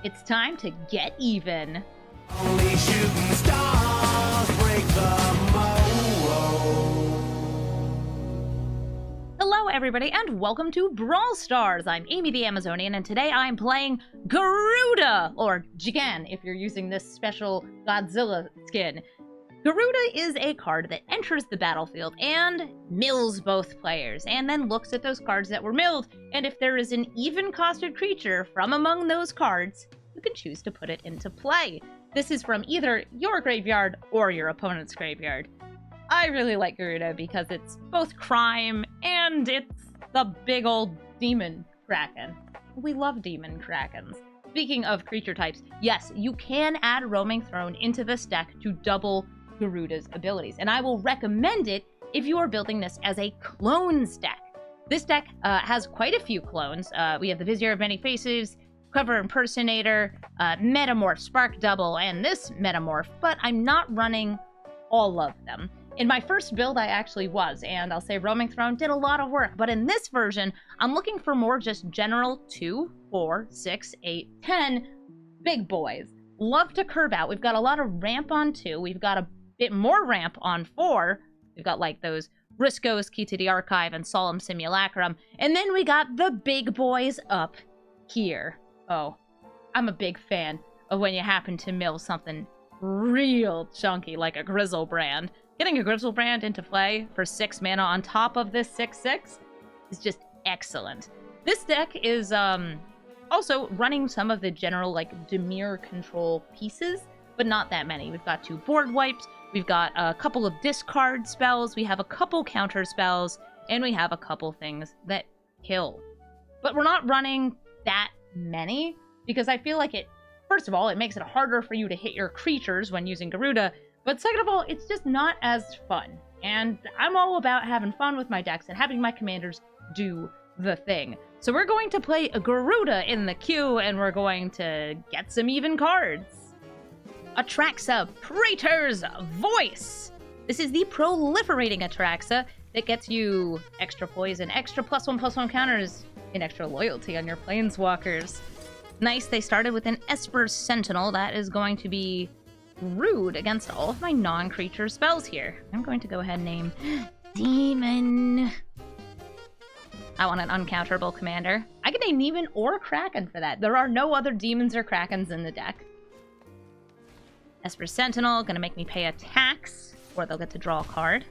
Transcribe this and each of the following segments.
It's time to get even. Only shooting stars break the mold. Hello everybody and welcome to Brawl Stars. I'm Amy the Amazonian and today I'm playing Gyruda, or Gigan if you're using this special Godzilla skin. Gyruda is a card that enters the battlefield and mills both players, and then looks at those cards that were milled, and if there is an even-costed creature from among those cards, you can choose to put it into play. This is from either your graveyard or your opponent's graveyard. I really like Gyruda because it's both crime and it's the big old demon kraken. We love demon krakens. Speaking of creature types, yes, you can add Roaming Throne into this deck to double Gyruda's abilities, and I will recommend it if you are building this as a clones deck. This deck has quite a few clones. We have the Vizier of Many Faces, Clever Impersonator, Metamorph, Spark Double, and this Metamorph, but I'm not running all of them. In my first build, I actually was, and I'll say Roaming Throne did a lot of work, but in this version, I'm looking for more just general 2, 4, 6, 8, 10 big boys. Love to curve out. We've got a lot of ramp on 2. We've got a bit more ramp on 4. We've got like those Briscoe's Key to the Archive and Solemn Simulacrum. And then we got the big boys up here. Oh, I'm a big fan of when you happen to mill something real chunky like a Grizzlebrand. Getting a Grizzlebrand into play for 6 mana on top of this 6/6 is just excellent. This deck is also running some of the general like Dimir control pieces, but not that many. We've got 2 board wipes, we've got a couple of discard spells, we have a couple counter spells, and we have a couple things that kill. But we're not running that many, because I feel like it, first of all, it makes it harder for you to hit your creatures when using Gyruda, but second of all, it's just not as fun. And I'm all about having fun with my decks and having my commanders do the thing. So we're going to play a Gyruda in the queue, and we're going to get some even cards. Atraxa, Praetor's Voice. This is the proliferating Atraxa that gets you extra poison, extra +1/+1 counters, and extra loyalty on your planeswalkers. Nice, they started with an Esper Sentinel. That is going to be rude against all of my non-creature spells here. I'm going to go ahead and name Demon. I want an uncounterable commander. I can name Demon or Kraken for that. There are no other demons or Krakens in the deck. Esper Sentinel, gonna make me pay a tax, or they'll get to draw a card.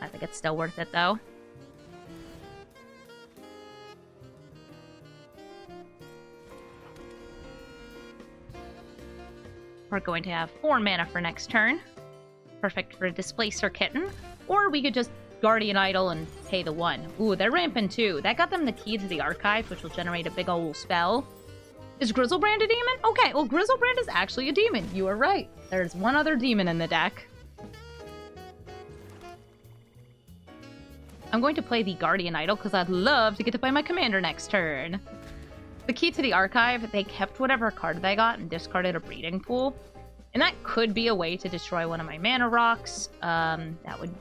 I think it's still worth it, though. We're going to have 4 mana for next turn. Perfect for a Displacer Kitten. Or we could just Guardian Idol and pay the 1. Ooh, they're ramping 2. That got them the Key to the Archive, which will generate a big old spell. Is Grizzlebrand a demon? Okay, well, Grizzlebrand is actually a demon. You are right. There's one other demon in the deck. I'm going to play the Guardian Idol because I'd love to get to play my commander next turn. The Key to the Archive, they kept whatever card they got and discarded a breeding pool. And that could be a way to destroy one of my mana rocks. That would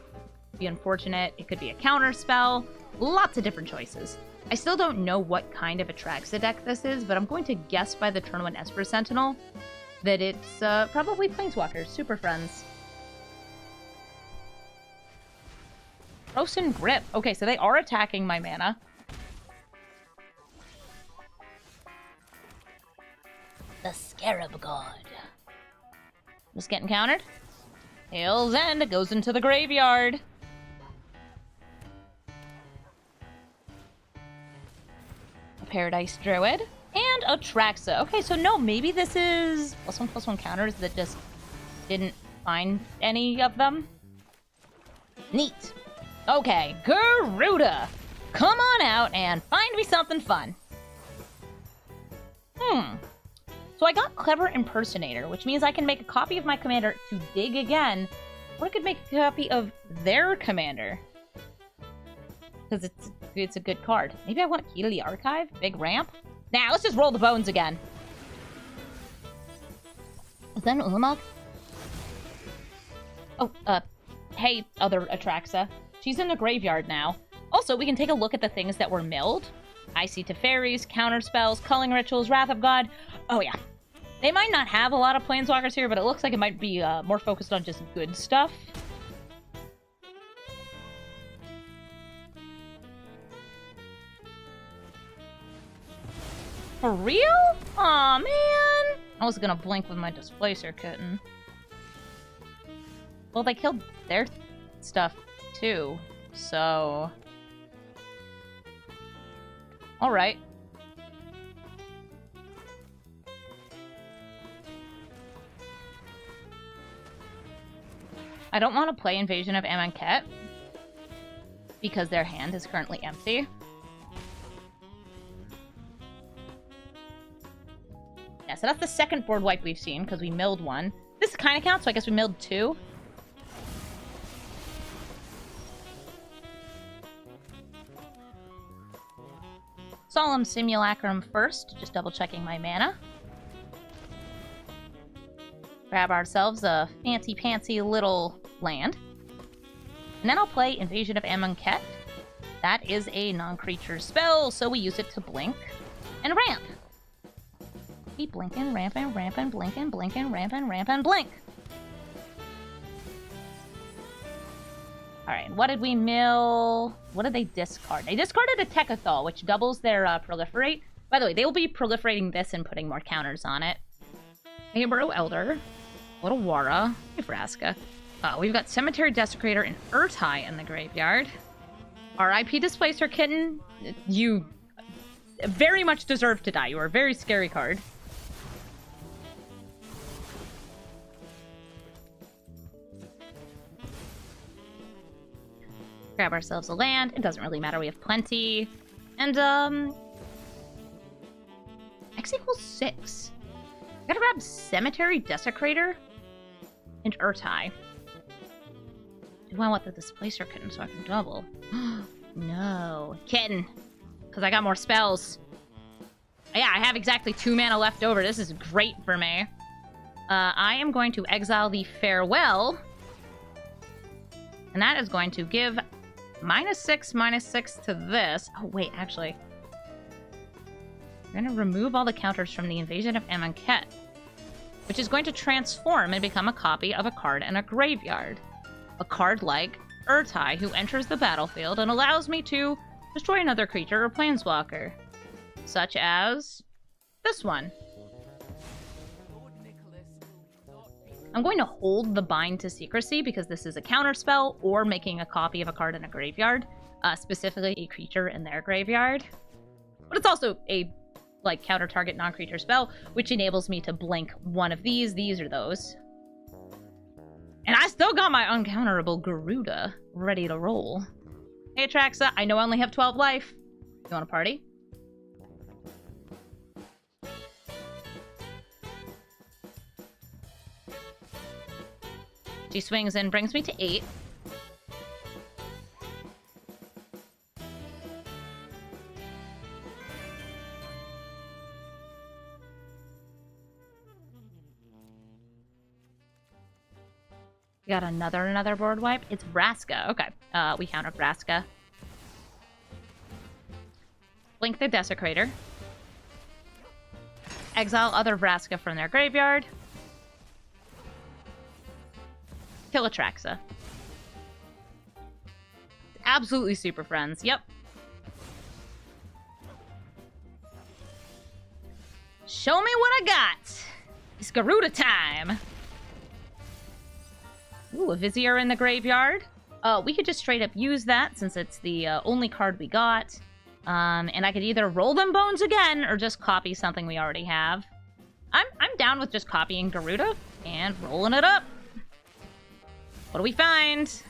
be unfortunate. It could be a counter spell. Lots of different choices. I still don't know what kind of Atraxa deck this is, but I'm going to guess by the turn 1 Esper Sentinel that it's probably Planeswalkers, Super Friends. Frozen Grip. Okay, so they are attacking my mana. The Scarab God. Just getting countered. Hill's End goes into the graveyard. A Paradise Druid. And Atraxa. Okay, so no, maybe this is +1/+1 counters that just didn't find any of them. Neat. Okay, Gyruda. Come on out and find me something fun. So I got Clever Impersonator, which means I can make a copy of my commander to dig again, or I could make a copy of their commander. Because it's a good card. Maybe I want a Key to the Archive? Big ramp? Nah, let's just roll the bones again. Is that an Ulamog? Oh, hey, other Atraxa. She's in the graveyard now. Also, we can take a look at the things that were milled. Icy Teferis, Counter Spells, Culling Rituals, Wrath of God. Oh yeah. They might not have a lot of Planeswalkers here, but it looks like it might be more focused on just good stuff. For real? Aw, man! I was gonna blink with my Displacer Kitten. Well, they killed their stuff, too. So... Alright. I don't want to play Invasion of Amonkhet because their hand is currently empty. Yeah, so that's the second board wipe we've seen because we milled one. This kind of counts, so I guess we milled two. Solemn Simulacrum first, just double checking my mana. Grab ourselves a fancy-pantsy little land. And then I'll play Invasion of Amonkhet. That is a non-creature spell, so we use it to blink and ramp. Keep blinking, ramping, ramping, blinking, blinking, ramping, ramping, blink. Alright, what did we mill? What did they discard? They discarded a Techathol, which doubles their proliferate. By the way, they will be proliferating this and putting more counters on it. Neighbor Elder. Little Wara. Vraska. We've got Cemetery Desecrator and Urtai in the graveyard. R.I.P. Displacer Kitten. You very much deserve to die. You are a very scary card. Grab ourselves a land. It doesn't really matter. We have plenty. And, X equals 6. I gotta grab Cemetery Desecrator and Urtai. Do I want the Displacer Kitten so I can double? No. Kitten. Because I got more spells. Yeah, I have exactly 2 mana left over. This is great for me. I am going to exile the Farewell. And that is going to give -6/-6 to this. Oh, wait, actually. We're going to remove all the counters from the Invasion of Amonkhet, which is going to transform and become a copy of a card in a graveyard. A card like Urtai, who enters the battlefield and allows me to destroy another creature or planeswalker. Such as this one. I'm going to hold the Bind to Secrecy because this is a counterspell or making a copy of a card in a graveyard, specifically a creature in their graveyard. But it's also a counter target non-creature spell, which enables me to blink one of these or those. And I still got my uncounterable Gyruda ready to roll. Hey Atraxa, I know I only have 12 life. You want to party? She swings in, brings me to 8. We got another board wipe. It's Vraska. Okay. We counter Vraska. Blink the Desecrator. Exile other Vraska from their graveyard. Kill Atraxa. Absolutely super friends. Yep. Show me what I got. It's Gyruda time. Ooh, a Vizier in the graveyard. We could just straight up use that since it's the only card we got. And I could either roll them bones again or just copy something we already have. I'm down with just copying Gyruda and rolling it up. What do we find?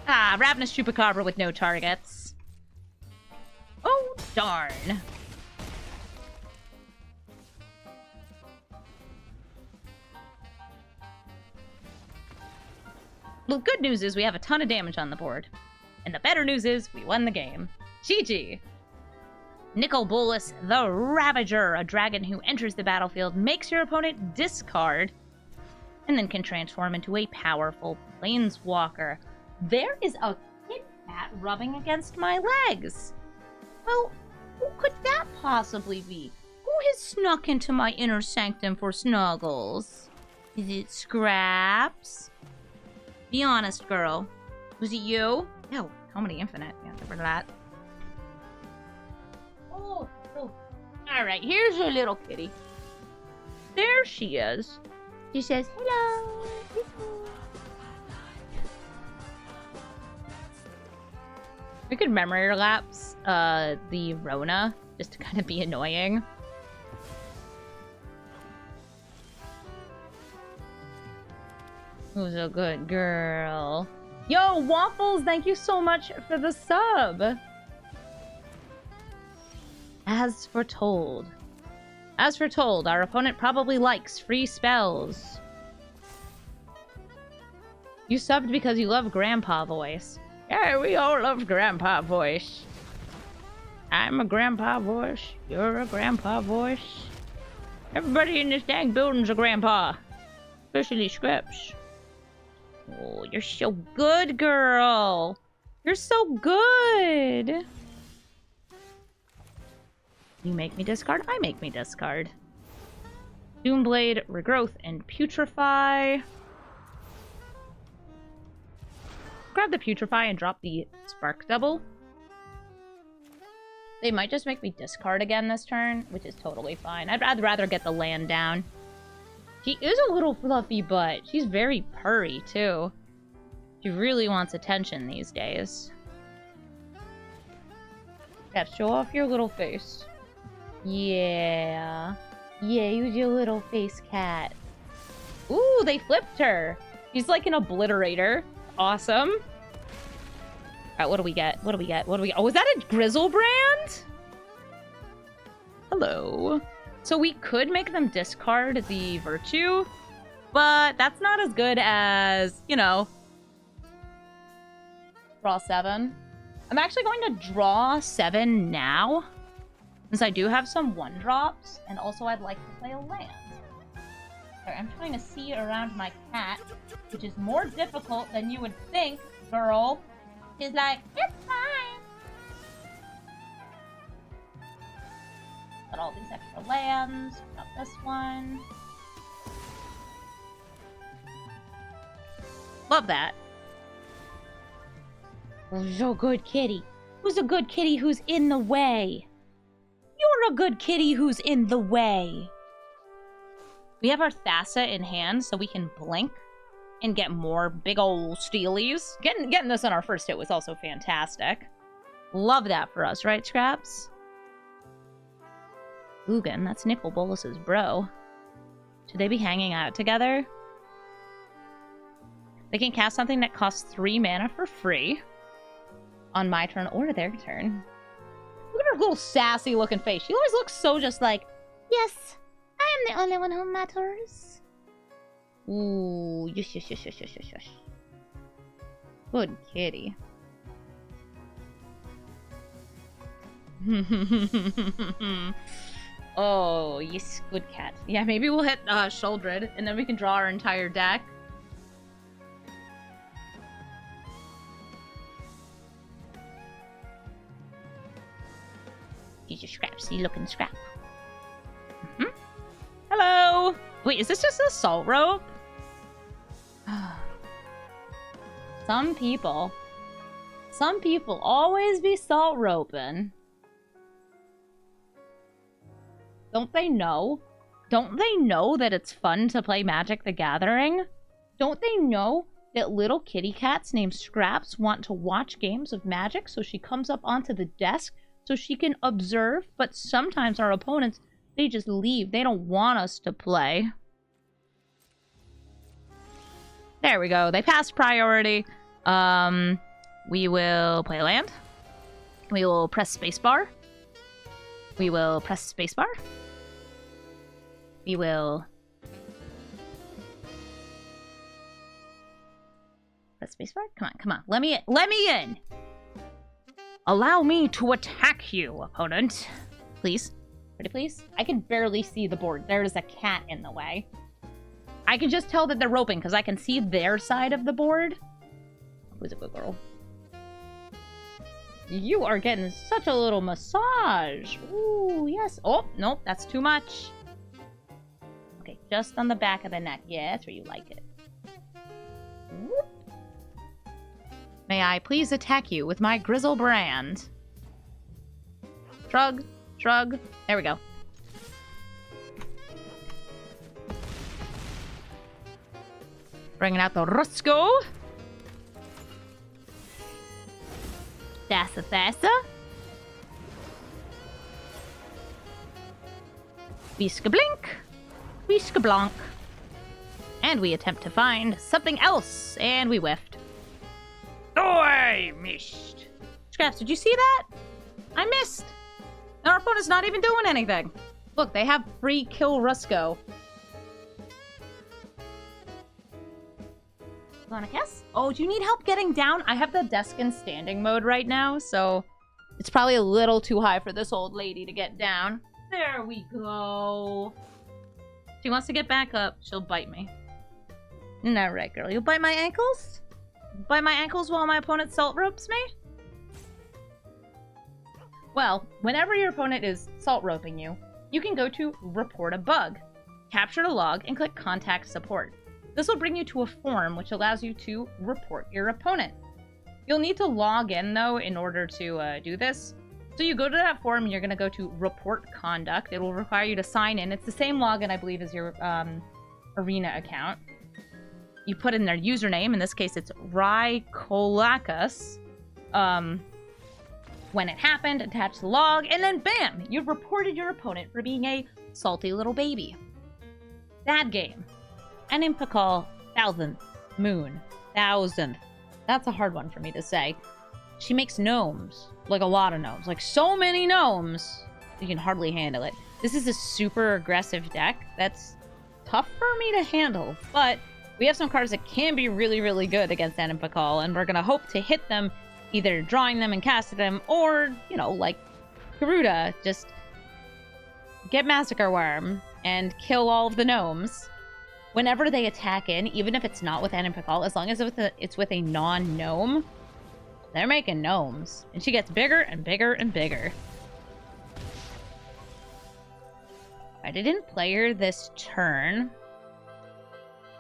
Ah, Ravenous Chupacabra with no targets. Oh, darn. Well, good news is we have a ton of damage on the board. And the better news is we won the game. GG! Nicol Bolas, the Ravager, a dragon who enters the battlefield, makes your opponent discard, and then can transform into a powerful planeswalker. There is a kid cat rubbing against my legs. Well, who could that possibly be? Who has snuck into my inner sanctum for snuggles? Is it Scraps? Be honest, girl. Was it you? No, how many infinite? Yeah, for that. Oh. Alright, here's your little kitty. There she is. She says, hello. We could memory lapse the Rona just to kind of be annoying. Who's a good girl? Yo, Waffles, thank you so much for the sub. As foretold, our opponent probably likes free spells. You subbed because you love Grandpa voice. Yeah, we all love Grandpa voice. I'm a Grandpa voice. You're a Grandpa voice. Everybody in this dang building's a Grandpa. Especially Scraps. Oh, you're so good, girl. You're so good. You make me discard, I make me discard. Doomblade, Regrowth, and Putrefy. Grab the Putrefy and drop the Spark Double. They might just make me discard again this turn, which is totally fine. I'd rather get the land down. She is a little fluffy butt. She's very purry, too. She really wants attention these days. Yeah, show off your little face. Yeah. Yeah, use your little face, cat. Ooh, they flipped her. She's like an obliterator. Awesome. Alright, what do we get? What do we get? What do we get? Oh, is that a Grizzlebrand? Hello. So we could make them discard the Virtue, but that's not as good as, you know, draw 7. I'm actually going to draw 7 now, since I do have some 1-drops, and also I'd like to play a land. Sorry, I'm trying to see around my cat, which is more difficult than you would think, girl. She's like, it's fine. Got all these extra lands. Got this one. Love that. Who's a good kitty? Who's a good kitty who's in the way? You're a good kitty who's in the way. We have our Thassa in hand, so we can blink and get more big ol' steelies. Getting this on our first hit was also fantastic. Love that for us, right, Scraps? Gigan, that's Nicol Bolas' bro. Should they be hanging out together? They can cast something that costs 3 mana for free on my turn or their turn. Look at her little sassy looking face. She always looks so just like, yes, I am the only one who matters. Ooh, yes. Good kitty. Oh, yes, good cat. Yeah, maybe we'll hit Sheoldred, and then we can draw our entire deck. He's a Scrapsy looking Scrap. Hello! Wait, is this just a salt rope? Some people always be salt roping. Don't they know? Don't they know that it's fun to play Magic the Gathering? Don't they know that little kitty cats named Scraps want to watch games of Magic, so she comes up onto the desk so she can observe? But sometimes our opponents, they just leave. They don't want us to play. There we go. They passed priority. We will play a land. We will press spacebar. We will press spacebar. We will press spacebar. Come on. Let me in. Allow me to attack you, opponent. Please. Pretty please. I can barely see the board. There is a cat in the way. I can just tell that they're roping because I can see their side of the board. Who's a good girl? You are getting such a little massage. Ooh, yes. Oh, nope, that's too much. Okay, just on the back of the neck. Yeah, that's where you like it. Whoop. May I please attack you with my Grizzle brand? Shrug, shrug. There we go. Bringing out the Rusko. Thassa Thassa. Whiska Blink. Whiska Blanc. And we attempt to find something else, and we whiffed. Oh, I missed. Scraps, did you see that? I missed. Our opponent's not even doing anything. Look, they have free kill Rusko. You wanna guess? Oh, do you need help getting down? I have the desk in standing mode right now, so it's probably a little too high for this old lady to get down. There we go. She wants to get back up. She'll bite me. No, right, girl. You'll bite my ankles? Bite my ankles while my opponent salt ropes me? Well, whenever your opponent is salt roping you, you can go to Report a Bug, capture the log, and click Contact Support. This will bring you to a form which allows you to report your opponent. You'll need to log in, though, in order to do this. So you go to that form, and you're going to go to Report Conduct. It will require you to sign in. It's the same login, I believe, as your Arena account. You put in their username. In this case, it's Rykolakas. When it happened, attach the log, and then bam! You've reported your opponent for being a salty little baby. Bad game. Animpakal, 1000th. Moon. 1000th. That's a hard one for me to say. She makes gnomes. Like a lot of gnomes. Like so many gnomes. You can hardly handle it. This is a super aggressive deck that's tough for me to handle. But we have some cards that can be really, really good against Animpakal. And we're going to hope to hit them either drawing them and casting them, or, you know, like Gyruda, just get Massacre Worm and kill all of the gnomes. Whenever they attack in, even if it's not with Animpakal, as long as it's with a non-gnome, they're making gnomes. And she gets bigger and bigger and bigger. I didn't play her this turn.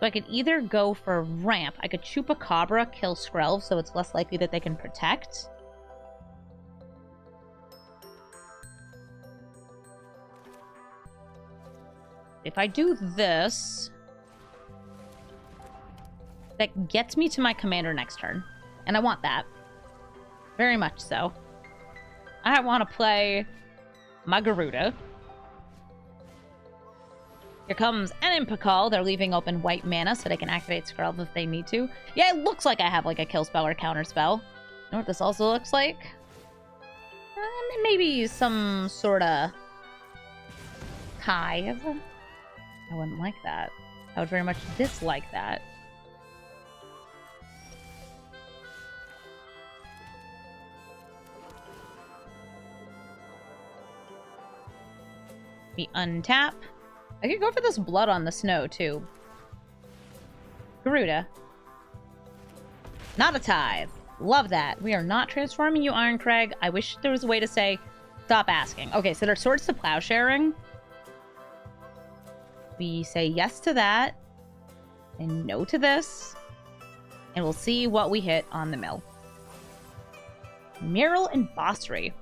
So I could either go for ramp. I could Chupacabra, kill Skrelv, so it's less likely that they can protect. If I do this, that gets me to my commander next turn. And I want that. Very much so. I want to play my Gyruda. Here comes Animpakal. They're leaving open white mana so they can activate Skrelv if they need to. Yeah, it looks like I have like a kill spell or counter spell. You know what this also looks like? Maybe some sort of tithe. I wouldn't like that. I would very much dislike that. We untap. I could go for this Blood on the Snow, too. Gyruda. Not a tithe. Love that. We are not transforming you, Ironcrag. I wish there was a way to say, stop asking. Okay, so they're Swords to Plowsharing. We say yes to that. And no to this. And we'll see what we hit on the mill. Mural and Bossry.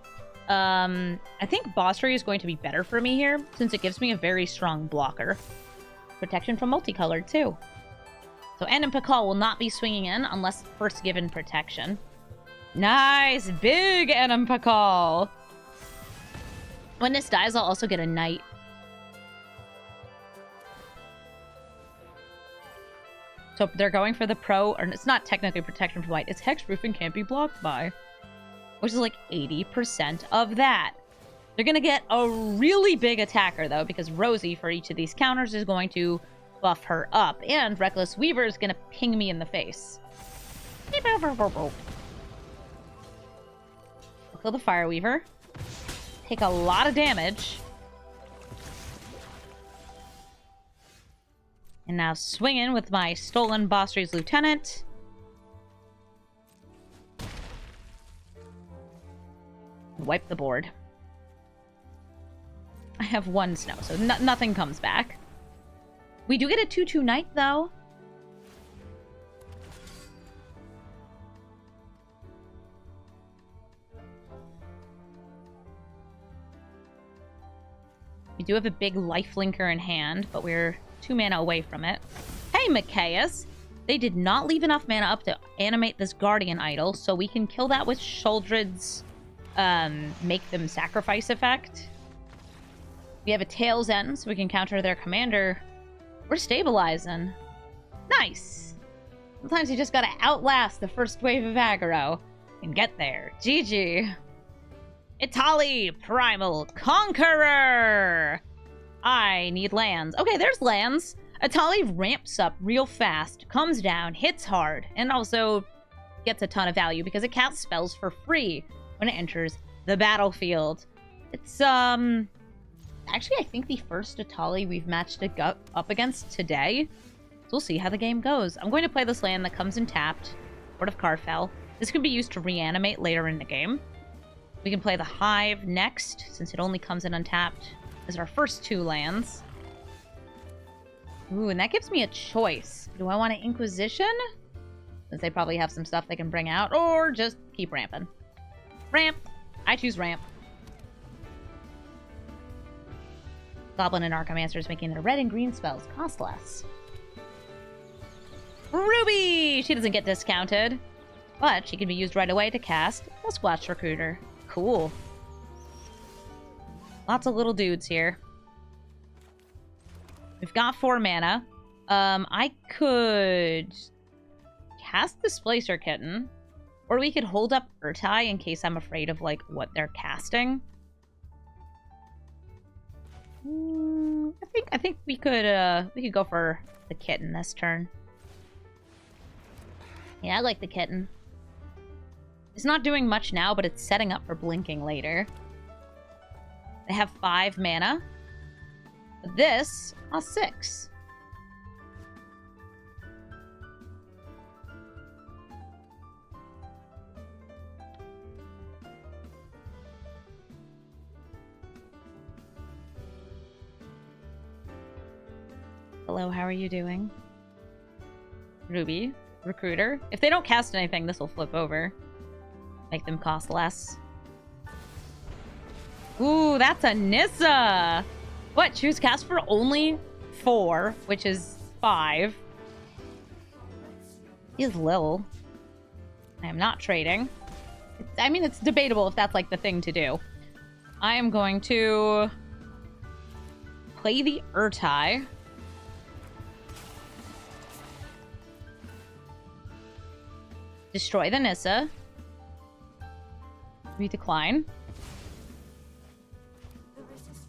I think Bossry is going to be better for me here, since it gives me a very strong blocker. Protection from multicolored, too. So Animpakal will not be swinging in unless first given protection. Nice! Big Animpakal! When this dies, I'll also get a Knight. So they're going for the pro, or it's not technically protection from white, it's hexproof and can't be blocked by. Which is like 80% of that. They're going to get a really big attacker, though, because Rosie, for each of these counters, is going to buff her up. And Reckless Weaver is going to ping me in the face. I'll kill the Fire Weaver. Take a lot of damage. And now swing in with my Stolen Bossry's Lieutenant. Wipe the board. I have 1 snow, so nothing comes back. We do get a 2/2 knight, though. We do have a big lifelinker in hand, but we're 2 mana away from it. Hey, Micaias! They did not leave enough mana up to animate this Guardian Idol, so we can kill that with Sheoldred's make them sacrifice effect. We have a Tail's End, so we can counter their commander. We're stabilizing. Nice! Sometimes you just gotta outlast the first wave of aggro and get there. GG! Atali Primal Conqueror! I need lands. Okay, there's lands. Atali ramps up real fast, comes down, hits hard, and also gets a ton of value because it casts spells for free when it enters the battlefield. It's, actually, I think the first Atali we've matched up against today. So we'll see how the game goes. I'm going to play this land that comes in tapped. Lord of Carfell. This can be used to reanimate later in the game. We can play the Hive next, since it only comes in untapped as our first 2 lands. Ooh, and that gives me a choice. Do I want an Inquisition? Since they probably have some stuff they can bring out, or just keep ramping. Ramp! I choose ramp. Goblin and Archomancers making their red and green spells cost less. Ruby! She doesn't get discounted, but she can be used right away to cast a Squatch Recruiter. Cool. Lots of little dudes here. We've got 4 mana. I could cast Displacer Kitten, or we could hold up Urtai in case I'm afraid of, like, what they're casting. I think we could go for the Kitten this turn. Yeah, I like the Kitten. It's not doing much now, but it's setting up for blinking later. They have 5 mana. This costs 6. Hello, how are you doing? Ruby, Recruiter. If they don't cast anything, this will flip over. Make them cost less. Ooh, that's a Nissa! What? Choose cast for only 4, which is 5. He's Lil. I am not trading. I mean, it's debatable if that's, like, the thing to do. I am going to play the Urtai. Destroy the Nissa. We decline.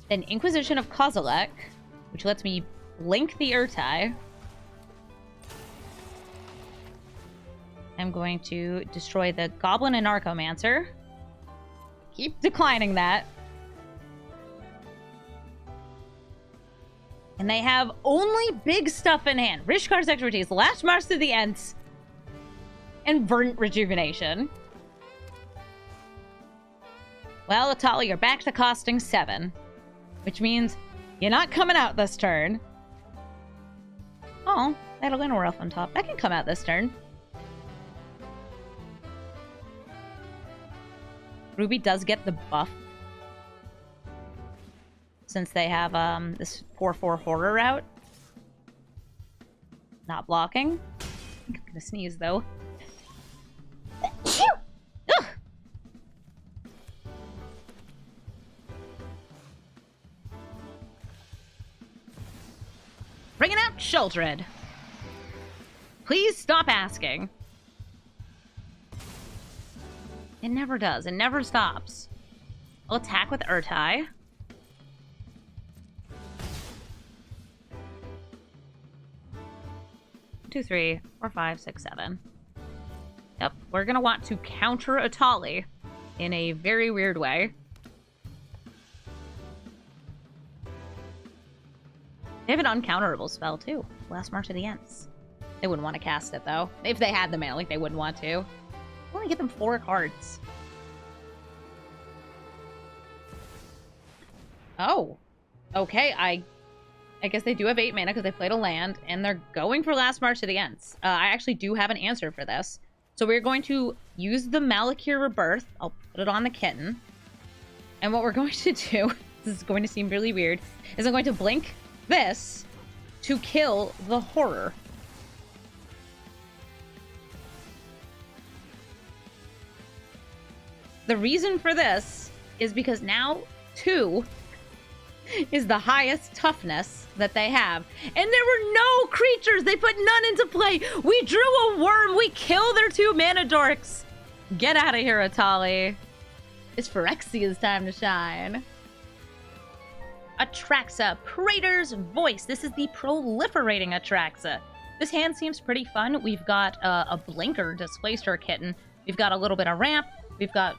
Then Inquisition of Kozilek, which lets me blink the Urtai. I'm going to destroy the Goblin and Archomancer. Keep declining that. And they have only big stuff in hand. Rishkar's Expertise, Last March to the Ents, and Verdant Rejuvenation. Well, Atali, you're back to costing 7. Which means you're not coming out this turn. Oh, that'll go Elf on top. That can come out this turn. Ruby does get the buff. Since they have this 4/4 horror out. Not blocking. I think I'm gonna sneeze though. Bringing out Sheoldred. Please stop asking. It never does. It never stops. I'll attack with Urtai. Two, 3, 4, 5, 6, 7. Yep, we're gonna want to counter Atali in a very weird way. They have an uncounterable spell, too. Last March of the Ents. They wouldn't want to cast it, though. If they had the mana, like, they wouldn't want to. Only get them 4 cards. Oh. Okay, I guess they do have 8 mana because they played a land, and they're going for Last March to the Ents. I actually do have an answer for this. So we're going to use the Malakir Rebirth. I'll put it on the kitten. And what we're going to do, this is going to seem really weird, is I'm going to blink this to kill the horror. The reason for this is because now 2 is the highest toughness that they have. And there were no creatures! They put none into play! We drew a worm! We kill their 2 mana dorks! Get out of here, Atali. It's Phyrexia's time to shine. Atraxa, Praetor's Voice. This is the proliferating Atraxa. This hand seems pretty fun. We've got a Blinker, Displacer Kitten. We've got a little bit of ramp. We've got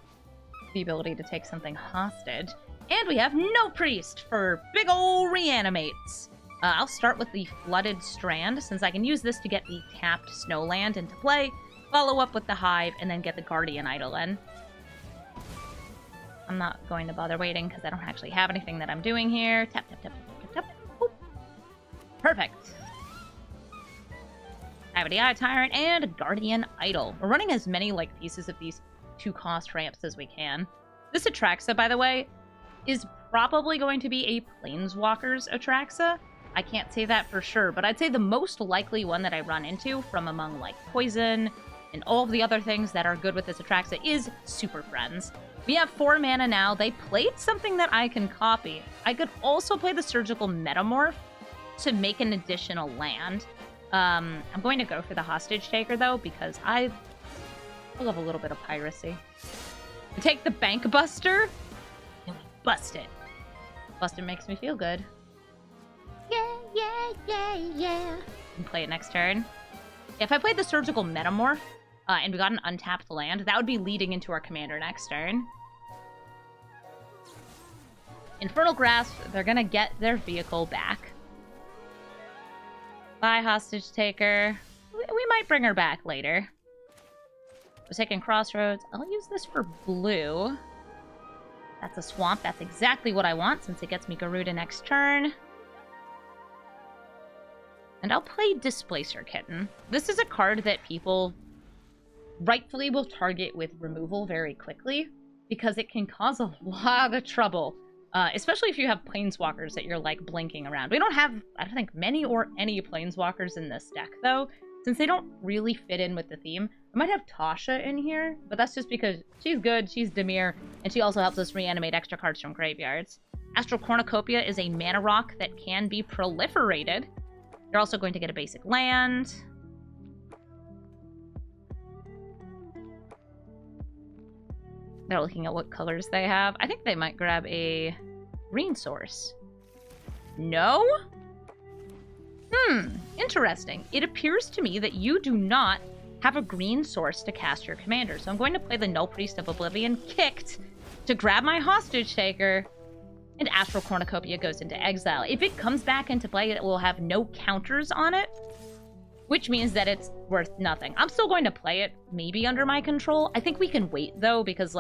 the ability to take something hostage. And we have no priest for big ol' reanimates. I'll start with the Flooded Strand, since I can use this to get the tapped Snowland into play, follow up with the Hive, and then get the Guardian Idol in. I'm not going to bother waiting, because I don't actually have anything that I'm doing here. Tap, tap, tap, tap, tap, tap. Boop. Perfect. I have a DI Tyrant and a Guardian Idol. We're running as many pieces of these 2-cost ramps as we can. This Atraxa, by the way, is probably going to be a Planeswalker's Atraxa. I can't say that for sure, but I'd say the most likely one that I run into from among Poison and all of the other things that are good with this Atraxa is Super Friends. We have 4 mana now. They played something that I can copy. I could also play the Surgical Metamorph to make an additional land. I'm going to go for the Hostage Taker, though, because I love a little bit of piracy. We take the Bank Buster, and we bust it. Bust it makes me feel good. Yeah, yeah, yeah, yeah. And play it next turn. If I played the Surgical Metamorph, and we got an untapped land, that would be leading into our commander next turn. Infernal Grasp, they're gonna get their vehicle back. Bye, Hostage Taker. We might bring her back later. We're taking Crossroads. I'll use this for blue. That's a swamp. That's exactly what I want, since it gets me Gyruda next turn. And I'll play Displacer Kitten. This is a card that people rightfully will target with removal very quickly, because it can cause a lot of trouble, especially if you have Planeswalkers that you're blinking around. We don't have, I don't think, many or any Planeswalkers in this deck, though, since they don't really fit in with the theme. I might have Tasha in here, but that's just because she's good, she's Dimir, and she also helps us reanimate extra cards from graveyards. Astral Cornucopia is a mana rock that can be proliferated. You're also going to get a basic land. They're looking at what colors they have. I think they might grab a green source. No? Interesting. It appears to me that you do not have a green source to cast your commander. So I'm going to play the Null Priest of Oblivion kicked to grab my Hostage Taker, and Astral Cornucopia goes into exile. If it comes back into play, it will have no counters on it, which means that it's worth nothing. I'm still going to play it, maybe under my control. I think we can wait, though, because,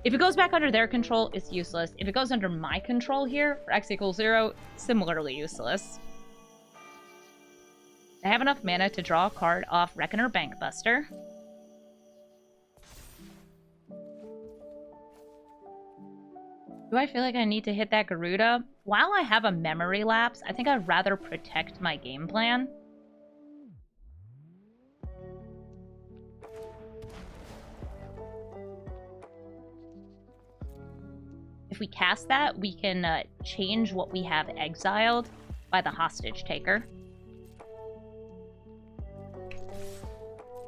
if it goes back under their control, it's useless. If it goes under my control here, for X equals 0, similarly useless. I have enough mana to draw a card off Reckoner Bankbuster. Do I feel like I need to hit that Gyruda? While I have a memory lapse, I think I'd rather protect my game plan. If we cast that, we can change what we have exiled by the Hostage Taker.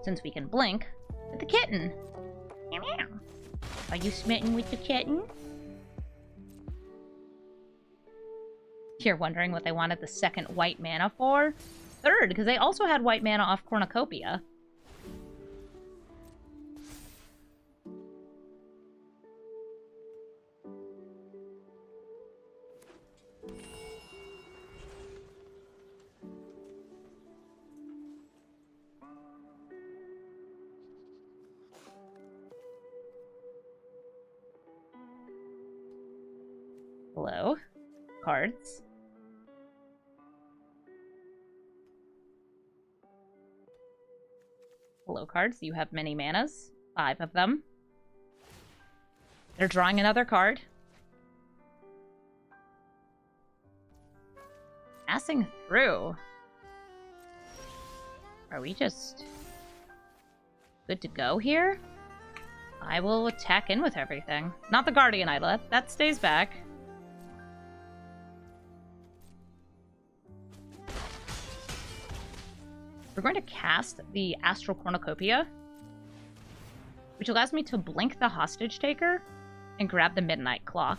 Since we can blink with the kitten. Meow, meow. Are you smitten with the kitten? You're wondering what they wanted the second white mana for? Third, because they also had white mana off Cornucopia. Hello? cards. Hello cards. You have many manas. 5 of them. They're drawing another card. Passing through. Are we just good to go here? I will attack in with everything. Not the Guardian Idol. That stays back. We're going to cast the Astral Cornucopia, which allows me to blink the Hostage Taker and grab the Midnight Clock.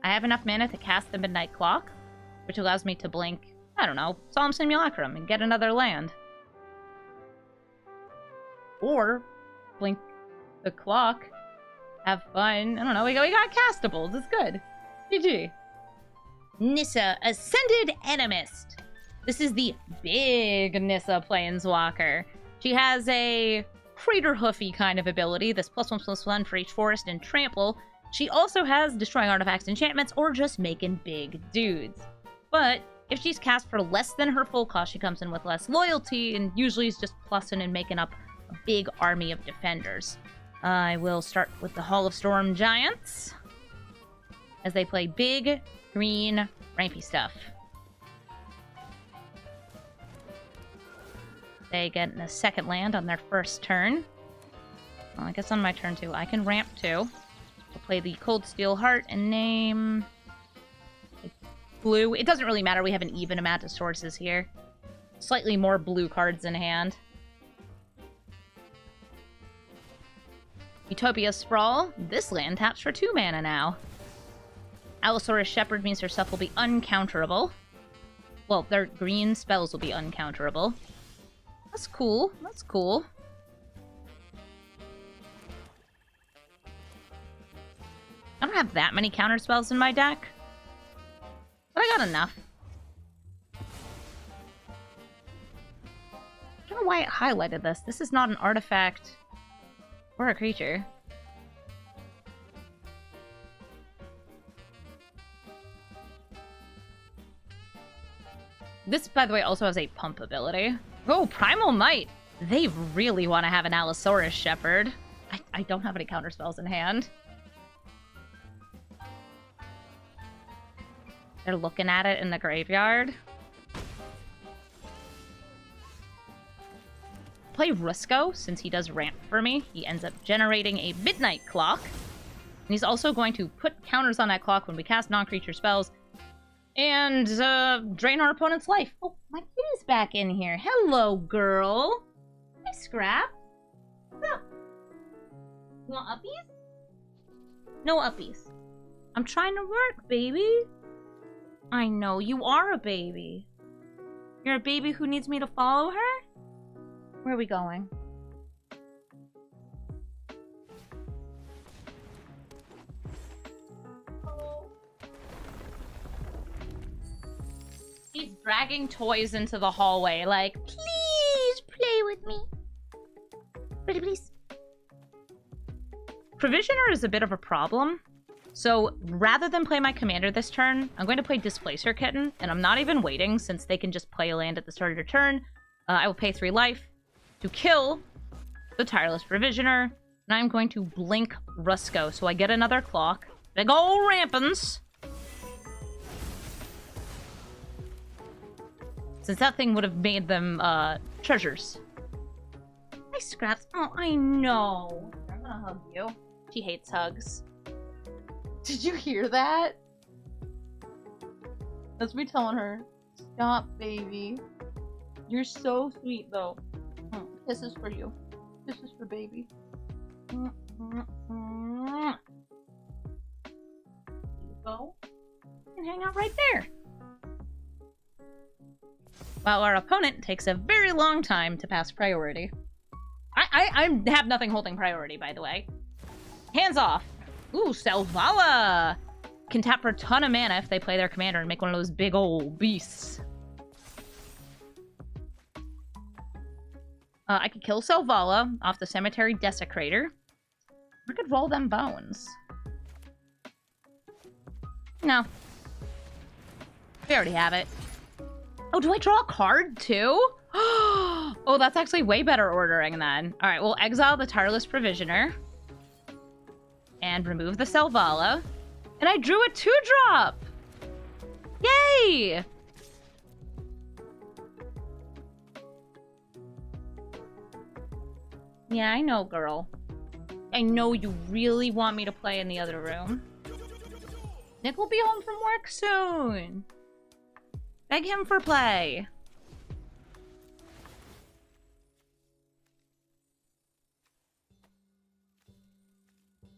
I have enough mana to cast the Midnight Clock, which allows me to blink, I don't know, Solemn Simulacrum and get another land. Or blink the clock, have fun. I don't know, we got castables, it's good. GG. Nissa Ascended Animist. This is the big Nissa Planeswalker. She has a Crater Hoofy kind of ability, this +1/+1 for each forest and trample. She also has Destroying Artifacts, Enchantments, or just making big dudes. But if she's cast for less than her full cost, she comes in with less loyalty, and usually is just plussing and making up a big army of defenders. I will start with the Hall of Storm Giants, as they play big, green, rampy stuff. They get a second land on their first turn. Well, I guess on my turn too. I can ramp too. We'll play the Cold Steel Heart and name blue. It doesn't really matter. We have an even amount of sources here. Slightly more blue cards in hand. Utopia Sprawl. This land taps for 2 mana now. Allosaurus Shepherd means her stuff will be uncounterable. Well, their green spells will be uncounterable. That's cool. That's cool. I don't have that many counter spells in my deck, but I got enough. I don't know why it highlighted this. This is not an artifact or a creature. This, by the way, also has a pump ability. Oh, Primal Might! They really want to have an Allosaurus Shepherd. I don't have any counter spells in hand. They're looking at it in the graveyard. Play Rusco, since he does ramp for me. He ends up generating a Midnight Clock. And he's also going to put counters on that clock when we cast non-creature spells. And drain our opponent's life. Oh, my kitty's back in here. Hello, girl. Hi, Scrap. What's up? You want uppies? No uppies. I'm trying to work, baby. I know, you are a baby. You're a baby who needs me to follow her? Where are we going? He's dragging toys into the hallway, like, please play with me. Pretty please. Provisioner is a bit of a problem. So, rather than play my commander this turn, I'm going to play Displacer Kitten, and I'm not even waiting, since they can just play a land at the start of their turn. I will pay 3 life to kill the Tireless Provisioner, and I'm going to blink Rusco, so I get another clock. Big ol' rampins! Since that thing would have made them, treasures. Hi, Scraps. Oh, I know. I'm gonna hug you. She hates hugs. Did you hear that? That's me telling her, stop, baby. You're so sweet, though. Kisses for you. Kisses for baby. Here you go. You can hang out right there. While our opponent takes a very long time to pass priority. I have nothing holding priority, by the way. Hands off. Ooh, Selvala! Can tap for a ton of mana if they play their commander and make one of those big old beasts. I could kill Selvala off the Cemetery Desecrator. I could roll them bones. No. We already have it. Oh, do I draw a card too? Oh, that's actually way better ordering then. All right, we'll exile the Tireless Provisioner. And remove the Selvala. And I drew a 2-drop! Yay! Yeah, I know, girl. I know you really want me to play in the other room. Nick will be home from work soon. Beg him for play.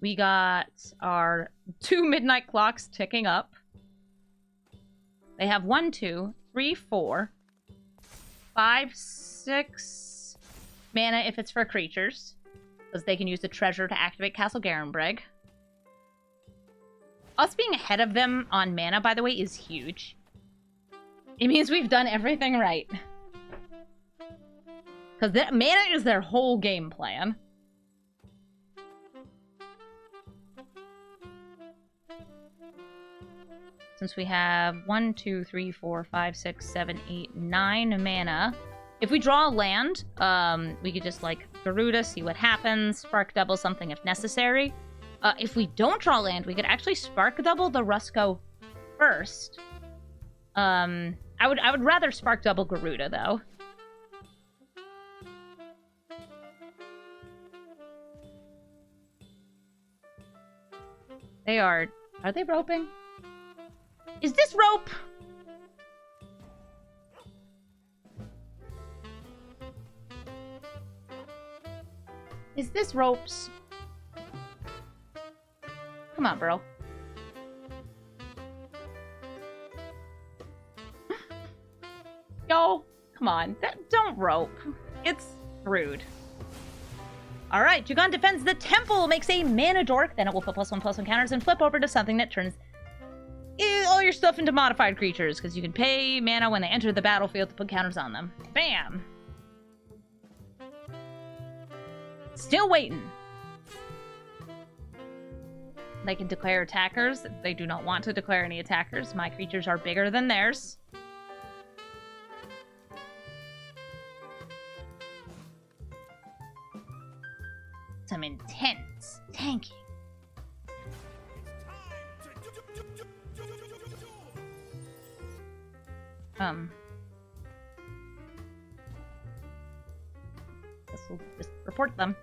We got our 2 midnight clocks ticking up. They have 1, 2, 3, 4, 5, 6 mana if it's for creatures, because they can use the treasure to activate Castle Garenbreg. Us being ahead of them on mana, by the way, is huge. It means we've done everything right. Because mana is their whole game plan. Since we have 1, 2, 3, 4, 5, 6, 7, 8, 9 mana. If we draw a land, we could just, like, Gyruda, see what happens, spark double something if necessary. If we don't draw land, we could actually spark double the Rusko first. I would rather spark double Gyruda, though. They are they roping? Is this rope? Is this ropes? Come on, bro. Yo, come on. Don't rope. It's rude. Alright, Gigan defends the temple, makes a mana dork, then it will put +1/+1 counters and flip over to something that turns all your stuff into modified creatures, because you can pay mana when they enter the battlefield to put counters on them. Bam! Still waiting. They can declare attackers. They do not want to declare any attackers. My creatures are bigger than theirs. Some intense tanking. Guess we'll just report them.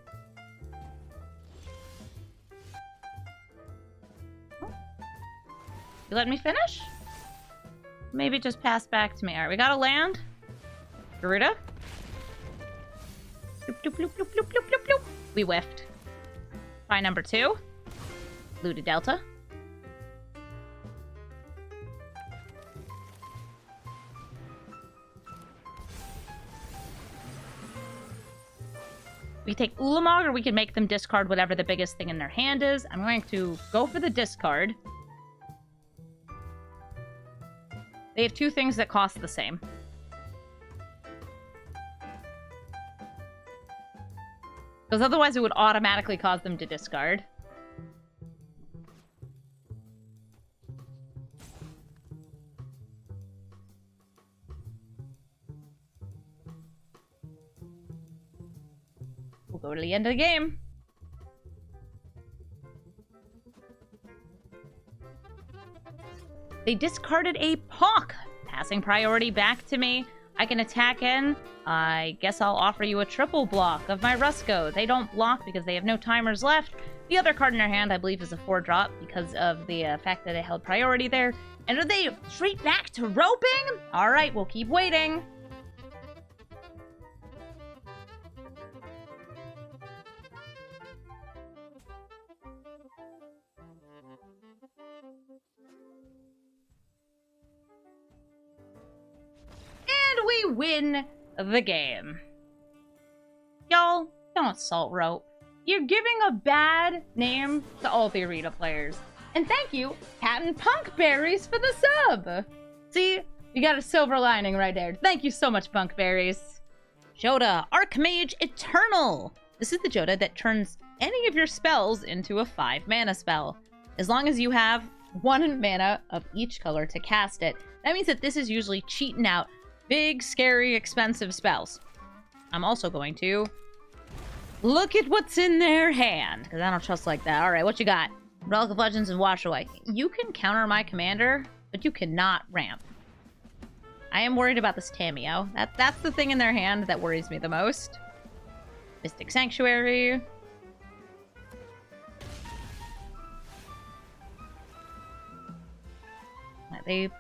Oh. You let me finish? Maybe just pass back to me. Alright, we got a land. Gyruda. Bloop, bloop, bloop, bloop, bloop, bloop, bloop, bloop. We whiffed. Try number 2. Luda Delta. We take Ulamog, or we can make them discard whatever the biggest thing in their hand is. I'm going to go for the discard. They have 2 things that cost the same. Because otherwise it would automatically cause them to discard. We'll go to the end of the game. They discarded a Pawk. Passing priority back to me. I can attack in. I guess I'll offer you a triple block of my Rusko. They don't block because they have no timers left. The other card in their hand, I believe, is a 4-drop because of the fact that they held priority there. And are they straight back to roping? All right, we'll keep waiting. And we win the game. Y'all, don't salt rope. You're giving a bad name to all the arena players. And thank you, Cat and Punk Berries, for the sub. See, you got a silver lining right there. Thank you so much, Punk Berries. Jodah Archmage Eternal. This is the Jodah that turns any of your spells into a 5-mana spell. As long as you have 1 mana of each color to cast it. That means that this is usually cheating out big, scary, expensive spells. I'm also going to look at what's in their hand, because I don't trust like that. Alright, what you got? Relic of Legends and Wash Away. You can counter my commander, but you cannot ramp. I am worried about this Tameo. That's the thing in their hand that worries me the most. Mystic Sanctuary. They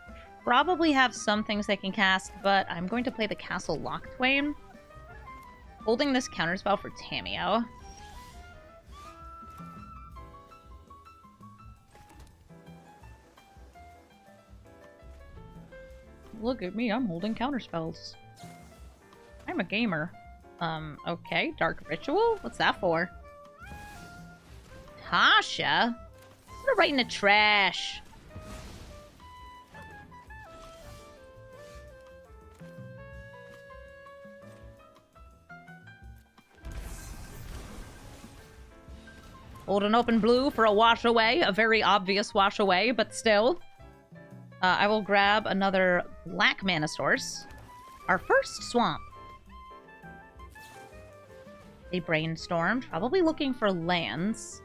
probably have some things they can cast, but I'm going to play the Castle Locktwain. Holding this counterspell for Tameo. Look at me, I'm holding counterspells. I'm a gamer. Okay, Dark Ritual? What's that for? Tasha? Put it right in the trash. Hold an open blue for a wash away. A very obvious wash away, but still. I will grab another black mana source. Our first swamp. They brainstormed, probably looking for lands.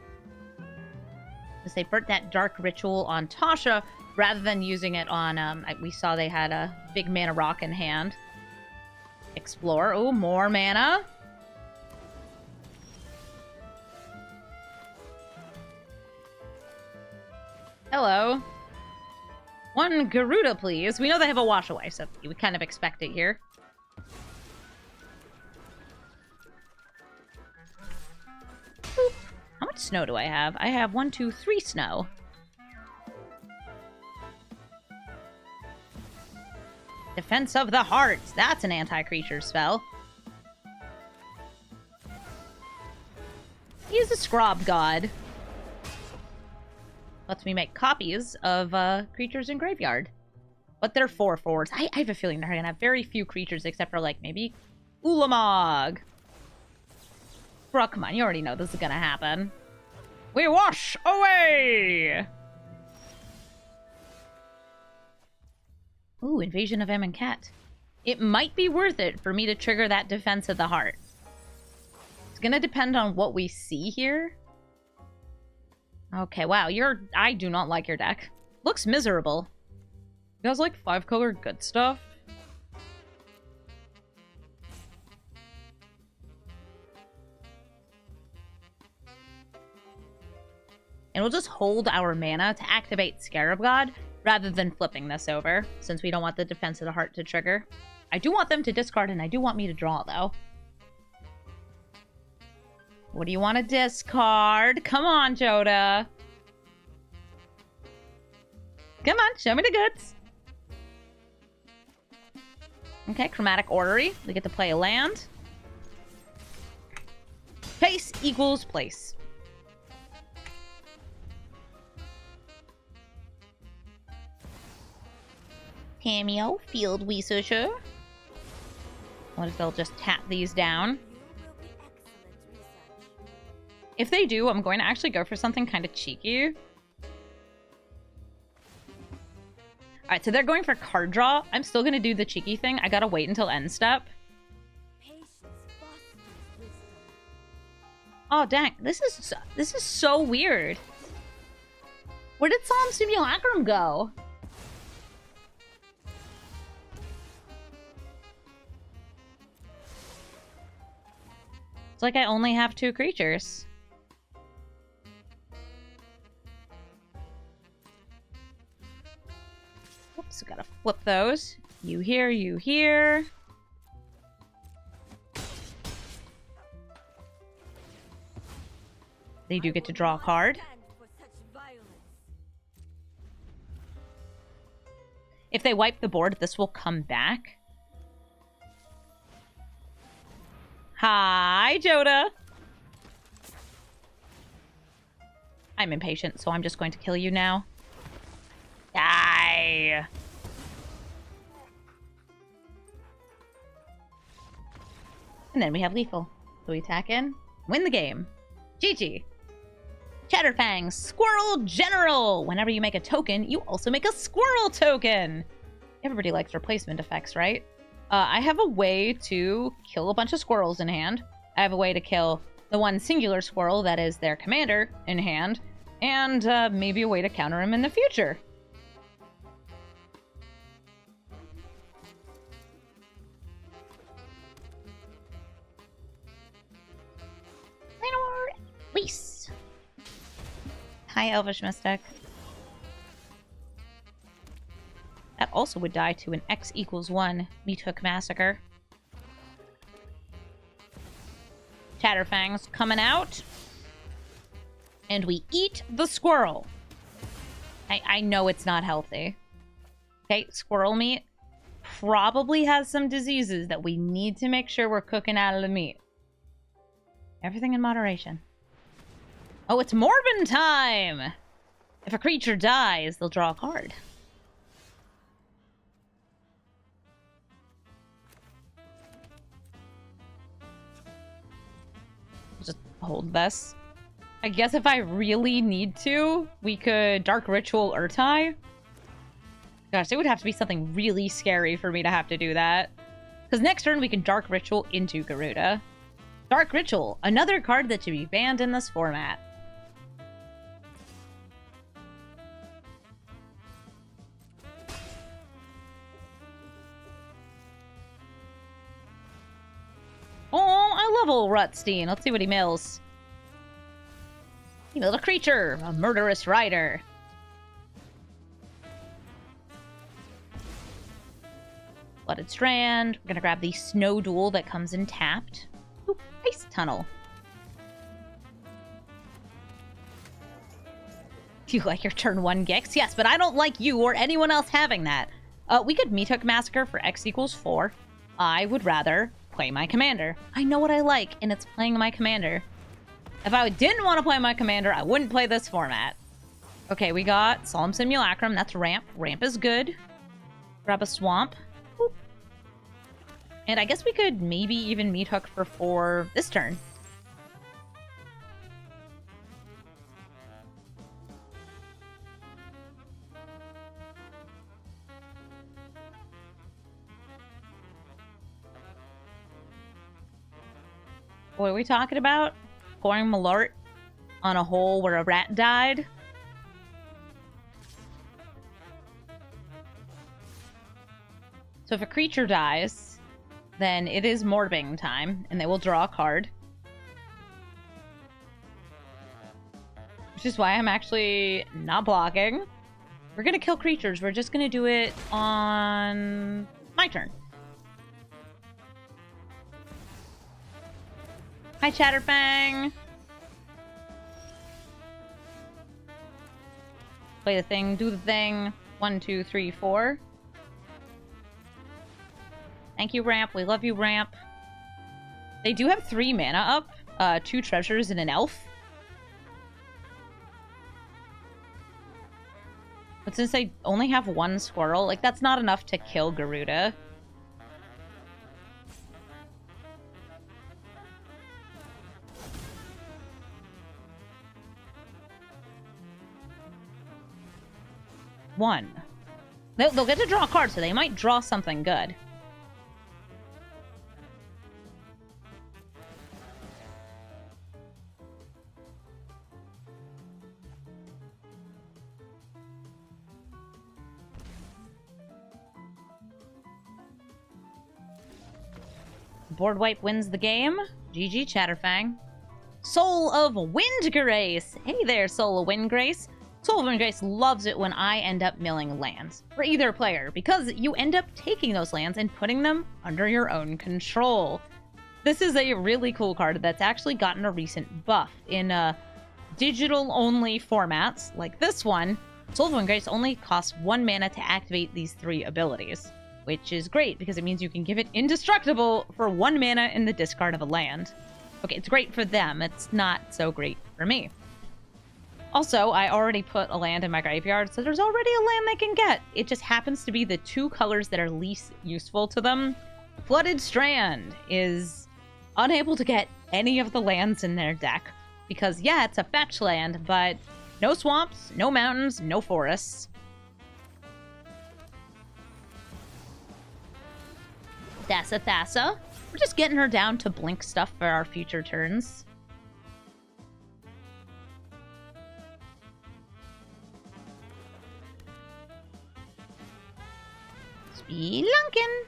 Because they burnt that Dark Ritual on Tasha, rather than using it on, we saw they had a big mana rock in hand. Explore. Oh, more mana. Hello. 1 Gyruda, please. We know they have a wash away, so you would kind of expect it here. Boop. How much snow do I have? I have 1, 2, 3 snow. Defense of the Heart. That's an anti-creature spell. He's a scrob god. Lets me make copies of creatures in graveyard. But they're 4/4s. I have a feeling they're going to have very few creatures except for, like, maybe Ulamog. Bro, come on. You already know this is going to happen. We wash away! Ooh, Invasion of Amonkhet. It might be worth it for me to trigger that Defense of the Heart. It's going to depend on what we see here. Okay, wow, I do not like your deck. Looks miserable. You guys like 5-color good stuff? And we'll just hold our mana to activate Scarab God, rather than flipping this over, since we don't want the Defense of the Heart to trigger. I do want them to discard, and I do want me to draw, though. What do you want to discard? Come on, Jodah. Come on, show me the goods. Okay, Chromatic Orrery. We get to play a land. Pace equals place. Cameo, Field Researcher. What if they'll just tap these down? If they do, I'm going to actually go for something kind of cheeky. Alright, so they're going for card draw. I'm still going to do the cheeky thing. I gotta wait until end step. Oh, dang. This is so weird. Where did Solemn Simulacrum go? It's like I only have 2 creatures. Oops, we gotta flip those. You here, you here. They do get to draw a card. If they wipe the board, this will come back. Hi, Jodah. I'm impatient, so I'm just going to kill you now. Die. And then we have lethal. So we attack in, win the game. GG. Chatterfang, Squirrel General. Whenever you make a token, you also make a squirrel token. Everybody likes replacement effects, right? I have a way to kill a bunch of squirrels in hand. I have a way to kill the one singular squirrel that is their commander in hand. And maybe a way to counter him in the future. Lease. Hi, Elvish Mystic. That also would die to an X equals 1 Meat Hook Massacre. Chatterfang's coming out. And we eat the squirrel. I know it's not healthy. Okay, squirrel meat probably has some diseases that we need to make sure we're cooking out of the meat. Everything in moderation. Oh, it's Morbin time! If a creature dies, they'll draw a card. Just hold this. I guess if I really need to, we could Dark Ritual Urtai. Gosh, it would have to be something really scary for me to have to do that. Because next turn we can Dark Ritual into Gyruda. Dark Ritual, another card that should be banned in this format. Oh, I love old Rutstein. Let's see what he mills. He milled a creature, a murderous rider. Flooded Strand. We're gonna grab the Snow Duel that comes in tapped. Ooh, Ice Tunnel. Do you like your turn 1 Gix? Yes, but I don't like you or anyone else having that. We could Meat Hook Massacre for X equals 4. I would rather play my commander. I know what I like, and it's playing my commander. If I didn't want to play my commander, I wouldn't play this format. Okay, we got Solemn Simulacrum. That's ramp. Ramp is good. Grab a Swamp. Boop. And I guess we could maybe even Meat Hook for 4 this turn. What are we talking about? Pouring Malort on a hole where a rat died? So if a creature dies, then it is Morbing time, and they will draw a card. Which is why I'm actually not blocking. We're gonna kill creatures. We're just gonna do it on my turn. Hi, Chatterfang. Play the thing, do the thing. 1, 2, 3, 4. Thank you, Ramp. We love you, Ramp. They do have 3 mana up. 2 treasures and an elf. But since they only have 1 squirrel, like, that's not enough to kill Gyruda. One. They'll get to draw a card, so they might draw something good. Board wipe wins the game. GG, Chatterfang. Soul of Windgrace. Hey there, Soul of Windgrace. Soul of Windgrace loves it when I end up milling lands for either player, because you end up taking those lands and putting them under your own control. This is a really cool card that's actually gotten a recent buff in digital-only formats like this one. Soul of Windgrace only costs 1 mana to activate these 3 abilities, which is great because it means you can give it indestructible for 1 mana in the discard of a land. Okay, it's great for them. It's not so great for me. Also, I already put a land in my graveyard, so there's already a land they can get. It just happens to be the 2 colors that are least useful to them. Flooded Strand is unable to get any of the lands in their deck. Because, yeah, it's a fetch land, but no swamps, no mountains, no forests. Thassa. We're just getting her down to blink stuff for our future turns. Spelunkin.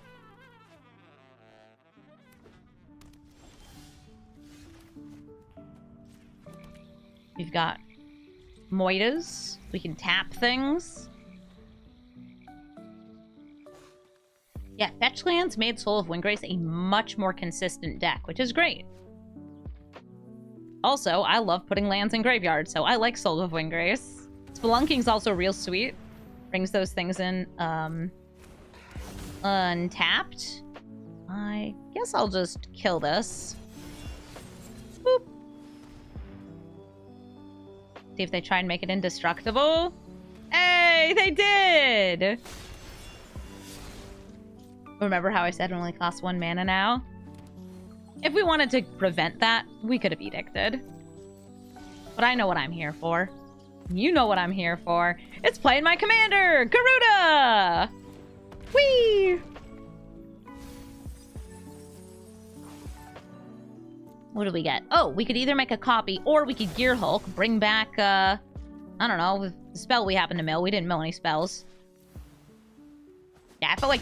We've got Moitas. We can tap things. Yeah, fetch lands made Soul of Windgrace a much more consistent deck, which is great. Also, I love putting lands in graveyards, so I like Soul of Windgrace. Spelunking's also real sweet. Brings those things in untapped. I guess I'll just kill this. Boop. See if they try and make it indestructible. Hey, they did! Remember how I said it only costs 1 mana now? If we wanted to prevent that, we could have edicted. But I know what I'm here for. You know what I'm here for. It's playing my commander, Gyruda! Whee! What do we get? Oh, we could either make a copy, or we could Gear Hulk, bring back, I don't know, the spell we happen to mill. We didn't mill any spells. Yeah, I felt like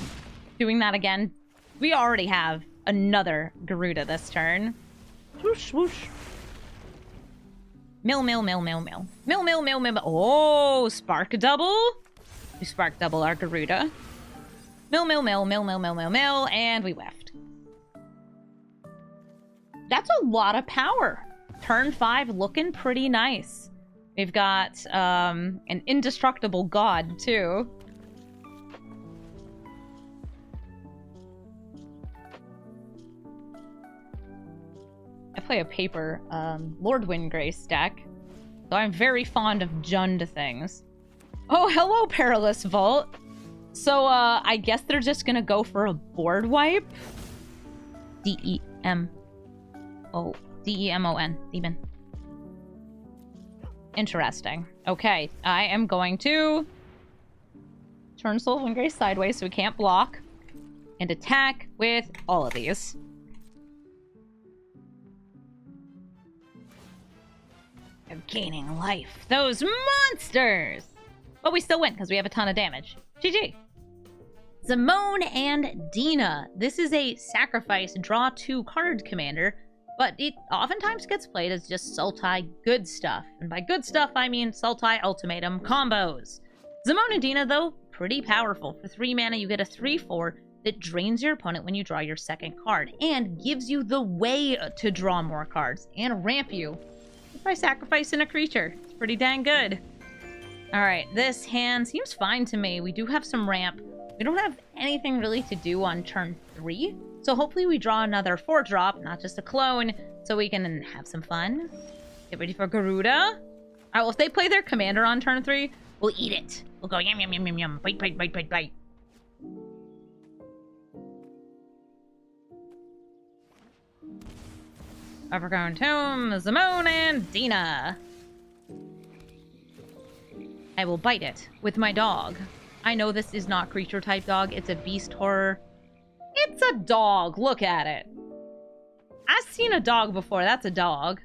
doing that again. We already have another Gyruda this turn. Swoosh, swoosh. Mill. Oh, spark double. We spark double our Gyruda. Mill, and we whiffed. That's a lot of power. Turn 5 looking pretty nice. We've got an indestructible god, too. I play a paper Lord Windgrace deck, so I'm very fond of Jund things. Oh, hello, Perilous Vault. So, I guess they're just gonna go for a board wipe. D-E-M-O-N. Demon. Interesting. Okay, I am going to turn Soul of Windgrace sideways so we can't block, and attack with all of these. I'm gaining life. Those monsters! But we still win because we have a ton of damage. GG. Zimone and Dina. This is a sacrifice draw 2 card commander, but it oftentimes gets played as just Sultai good stuff. And by good stuff, I mean Sultai Ultimatum combos. Zimone and Dina, though, pretty powerful. For 3 mana, you get a 3/4 that drains your opponent when you draw your second card, and gives you the way to draw more cards, and ramp you by sacrificing a creature. It's pretty dang good. Alright, this hand seems fine to me. We do have some ramp. We don't have anything really to do on turn 3, so hopefully we draw another 4-drop, not just a clone, so we can have some fun. Get ready for Gyruda. Alright, well, if they play their commander on turn 3, we'll eat it. We'll go yum, yum, yum, yum, yum. Bite, bite, bite, bite, bite. Overgrown Tomb, Zimone and Dina. I will bite it with my dog. I know this is not creature type dog. It's a beast horror. It's a dog. Look at it. I've seen a dog before. That's a dog.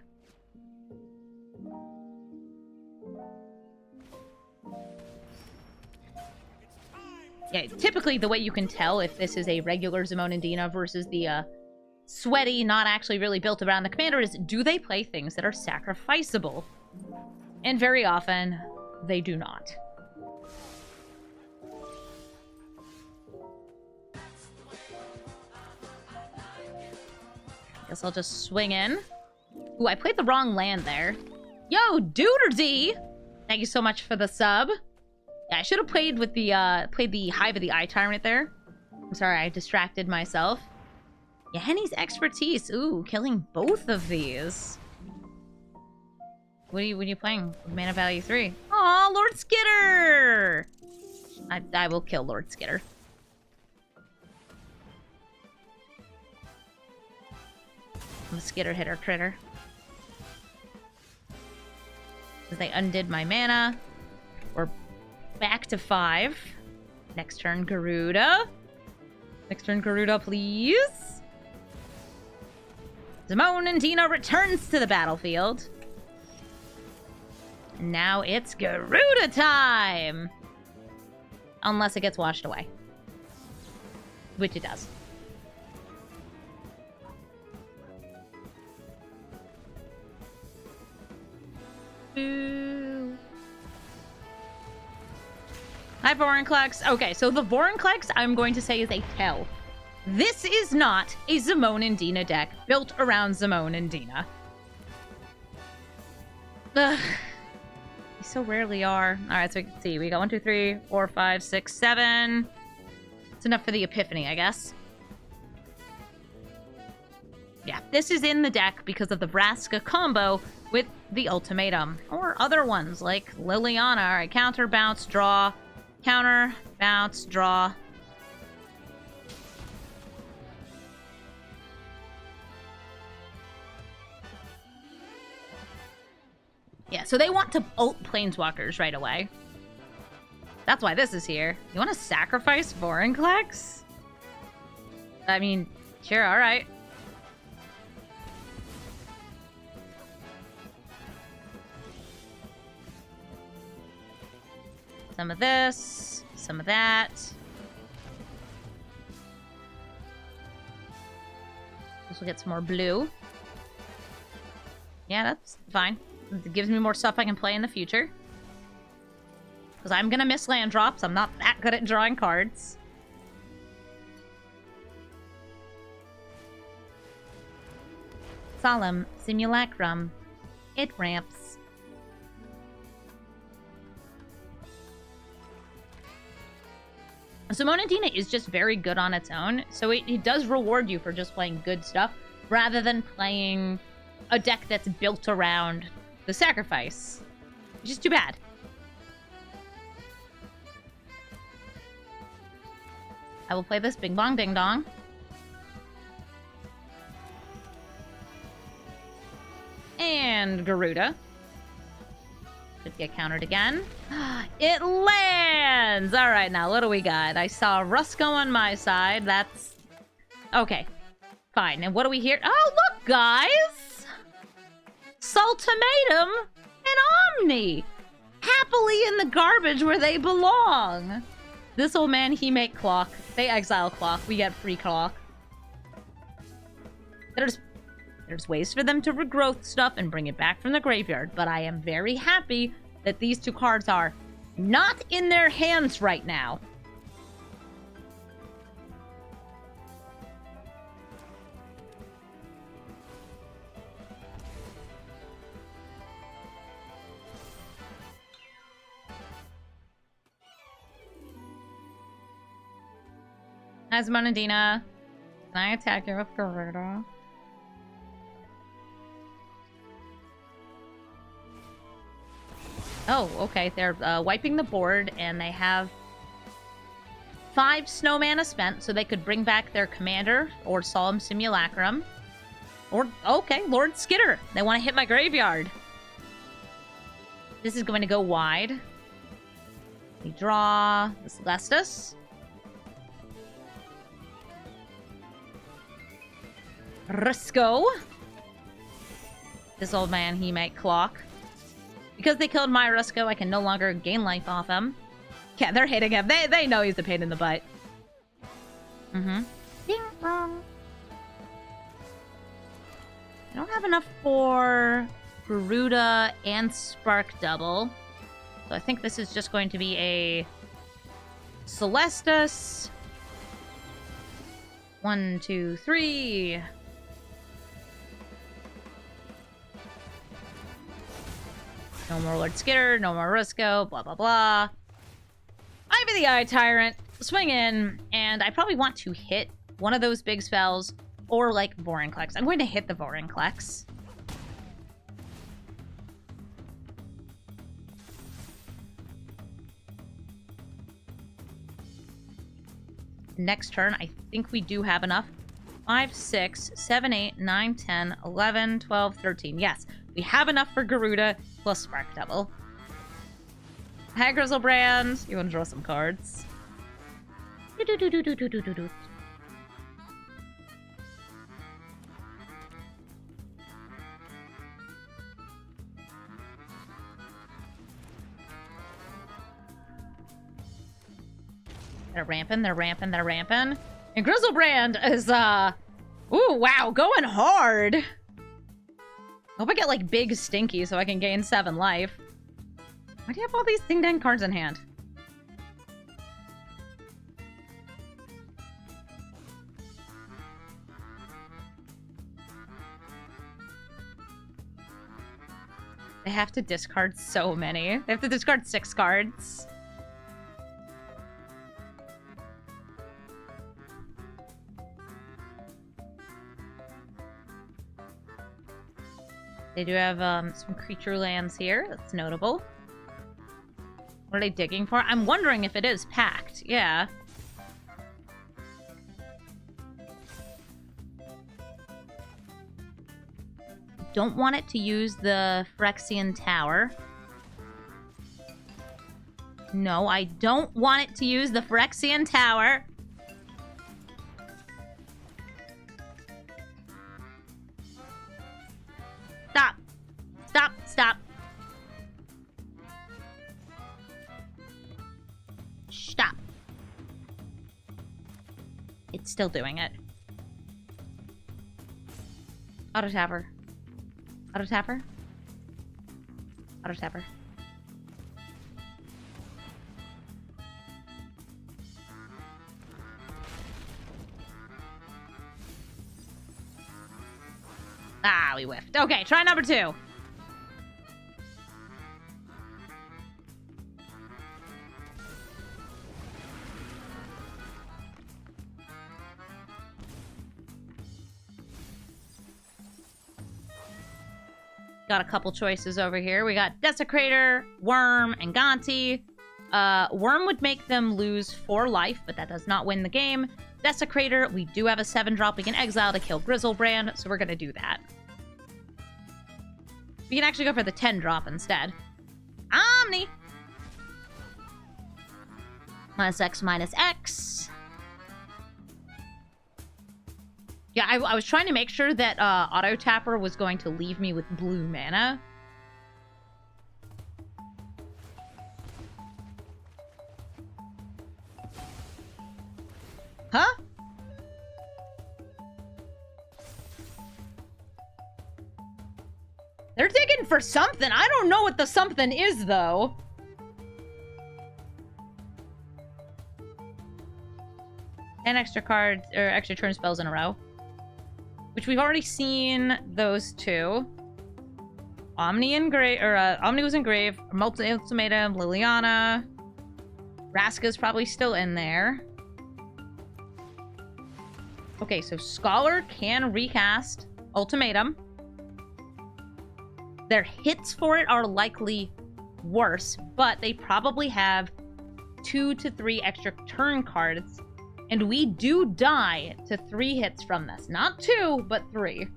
Yeah, typically the way you can tell if this is a regular Zimone and Dina versus the sweaty, not actually really built around the commander is, do they play things that are sacrificable? And very often, they do not. Guess I'll just swing in. Ooh, I played the wrong land there. Yo, Duder Thank you so much for the sub. Yeah, I should have played with the Hive of the Eye Tyrant there. I'm sorry, I distracted myself. Yeah, Henny's expertise. Ooh, killing both of these. What are you playing? Mana value 3. Aw, Lord Skitter! I will kill Lord Skitter. Mosquito hitter critter. Because they undid my mana. We're back to 5. Next turn, Gyruda. Next turn, Gyruda, please. Zimone and Dina returns to the battlefield. And now it's Gyruda time! Unless it gets washed away. Which it does. Boo. Hi, Vorinclex. Okay, so the Vorinclex, I'm going to say, is a tell. This is not a Zimone and Dina deck built around Zimone and Dina. Ugh. They so rarely are. Alright, so we can see. We got 1, 2, 3, 4, 5, 6, 7. It's enough for the Epiphany, I guess. Yeah, this is in the deck because of the Vraska combo with the Ultimatum. Or other ones, like Liliana. Alright, counter, bounce, draw. Counter, bounce, draw. Yeah, so they want to ult Planeswalkers right away. That's why this is here. You want to sacrifice Vorinclex? I mean, sure, alright. Some of this, some of that. This will get some more blue. Yeah, that's fine. It gives me more stuff I can play in the future. Because I'm going to miss land drops. I'm not that good at drawing cards. Solemn Simulacrum. It ramps. Zimone and Dina is just very good on its own, so it does reward you for just playing good stuff, rather than playing a deck that's built around the sacrifice. Which is too bad. I will play this Bing Bong Ding Dong. And Gyruda. Could get countered again. It lands! Alright, now what do we got? I saw Rusko on my side. That's... okay. Fine. And what do we hear? Oh, look, guys! Saltimatum and Omni! Happily in the garbage where they belong! This old man, he make clock. They exile clock. We get free clock. There's ways for them to regrowth stuff and bring it back from the graveyard, but I am very happy that these two cards are not in their hands right now. Hi, Zimone and Dina. Can I attack you with Gyruda? Oh, okay. They're wiping the board, and they have 5 snow mana spent, so they could bring back their commander, or Solemn Simulacrum. Or, okay, Lord Skitter. They want to hit my graveyard. This is going to go wide. We draw the Celestus. Rusko. This old man, he might clock. Because they killed my Rusko, I can no longer gain life off him. Yeah, they're hitting him. They know he's a pain in the butt. Mm-hmm. Ding dong. I don't have enough for Gyruda and Spark Double. So I think this is just going to be a Celestus. 1, 2, 3. No more Lord Skitter, no more Rusko, blah, blah, blah. Ivy the Eye Tyrant, swing in, and I probably want to hit one of those big spells, or like Vorinclex. I'm going to hit the Vorinclex. Next turn, I think we do have enough 5, 6, 7, 8, 9, 10, 11, 12, 13. Yes, we have enough for Gyruda plus Spark Double. Hi, Grizzlebrand. You want to draw some cards? They're ramping, they're ramping, they're ramping. And Grizzlebrand is, ooh, wow, going hard. I hope I get, like, big Stinky so I can gain 7 life. Why do you have all these ding-dang cards in hand? They have to discard so many. They have to discard 6 cards. They do have some creature lands here. That's notable. What are they digging for? I'm wondering if it is packed. Yeah. Don't want it to use the Phyrexian Tower. No, I don't want it to use the Phyrexian Tower. Stop. Stop. Stop. Stop. It's still doing it. Auto tapper. Auto tapper. Auto tapper. Ah, we whiffed. Okay, try number 2. Got a couple choices over here. We got Desecrator, Worm, and Gonti. Worm would make them lose 4 life, but that does not win the game. Desecrator, we do have a 7-drop we can exile to kill Grizzlebrand, so we're going to do that. We can actually go for the 10-drop instead. Omni! -X, -X. Yeah, I was trying to make sure that Auto Tapper was going to leave me with blue mana. Huh? They're digging for something. I don't know what the something is, though. And extra cards, or extra turn spells in a row. Which we've already seen those 2. Omni and Grave, or Omni was in Grave. Ultimatum, Liliana. Raska's probably still in there. Okay, so Scholar can recast Ultimatum. Their hits for it are likely worse, but they probably have 2 to 3 extra turn cards. And we do die to 3 hits from this. Not 2, but 3.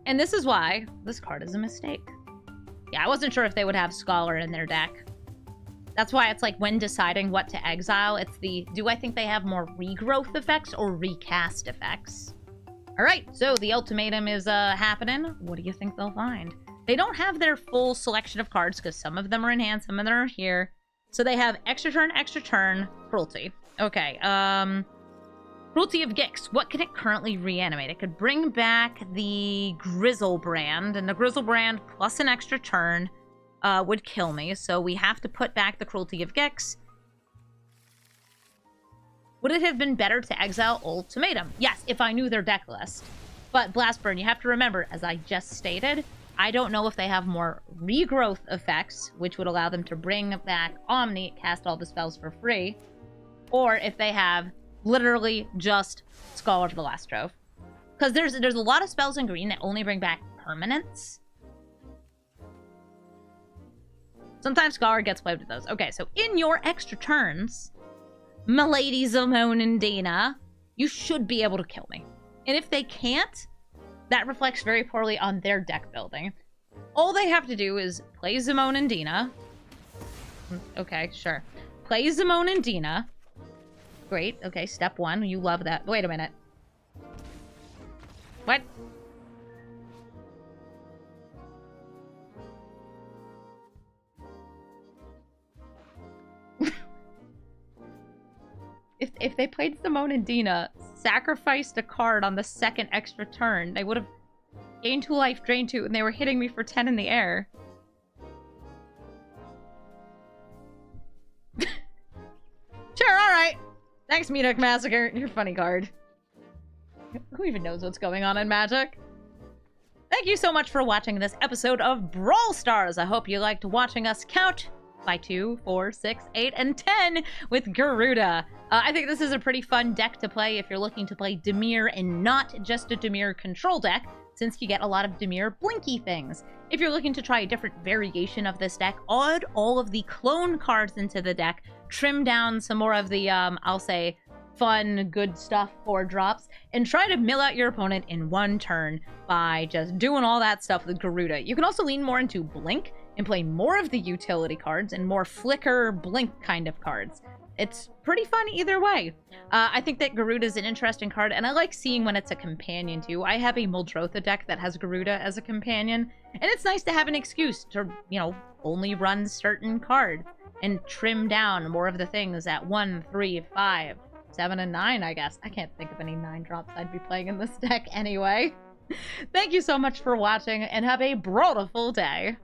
And this is why this card is a mistake. Yeah, I wasn't sure if they would have Scholar in their deck. That's why it's like when deciding what to exile, it's the, do I think they have more regrowth effects or recast effects? All right, so the ultimatum is happening. What do you think they'll find? They don't have their full selection of cards because some of them are in hand, some of them are here. So they have extra turn, cruelty. Okay, Cruelty of Gix. What can it currently reanimate? It could bring back the Grizzlebrand, and the Grizzlebrand plus an extra turn would kill me. So we have to put back the Cruelty of Gix. Would it have been better to exile Ultimatum? Yes, if I knew their deck list. But Blastburn, you have to remember, as I just stated, I don't know if they have more regrowth effects, which would allow them to bring back Omni, cast all the spells for free, or if they have literally just Scholar for the Last Trove. Because there's a lot of spells in green that only bring back permanents. Sometimes Scholar gets played with those. Okay, so in your extra turns, Milady Zimone and Dina, you should be able to kill me. And if they can't, that reflects very poorly on their deck building. All they have to do is play Zimone and Dina. Okay, sure. Play Zimone and Dina. Great. Okay, step one. You love that. Wait a minute. What? If they played Zimone and Dina, sacrificed a card on the second extra turn, they would have gained 2 life, drained 2, and they were hitting me for 10 in the air. Sure, alright. Thanks, Medoc Massacre. You're a funny card. Who even knows what's going on in Magic? Thank you so much for watching this episode of Brawl Stars. I hope you liked watching us count by 2, 4, 6, 8, and 10 with Gyruda. I think this is a pretty fun deck to play if you're looking to play Dimir and not just a Dimir control deck, since you get a lot of Dimir blinky things. If you're looking to try a different variation of this deck, add all of the clone cards into the deck, trim down some more of the, I'll say, fun, good stuff 4-drops, and try to mill out your opponent in 1 turn by just doing all that stuff with Gyruda. You can also lean more into Blink and play more of the utility cards and more Flicker, Blink kind of cards. It's pretty fun either way. I think that Gyruda is an interesting card, and I like seeing when it's a companion too. I have a Muldrotha deck that has Gyruda as a companion, and it's nice to have an excuse to, you know, only run certain cards and trim down more of the things at 1, 3, 5, 7, and 9, I guess. I can't think of any 9-drops I'd be playing in this deck anyway. Thank you so much for watching, and have a brawlful day.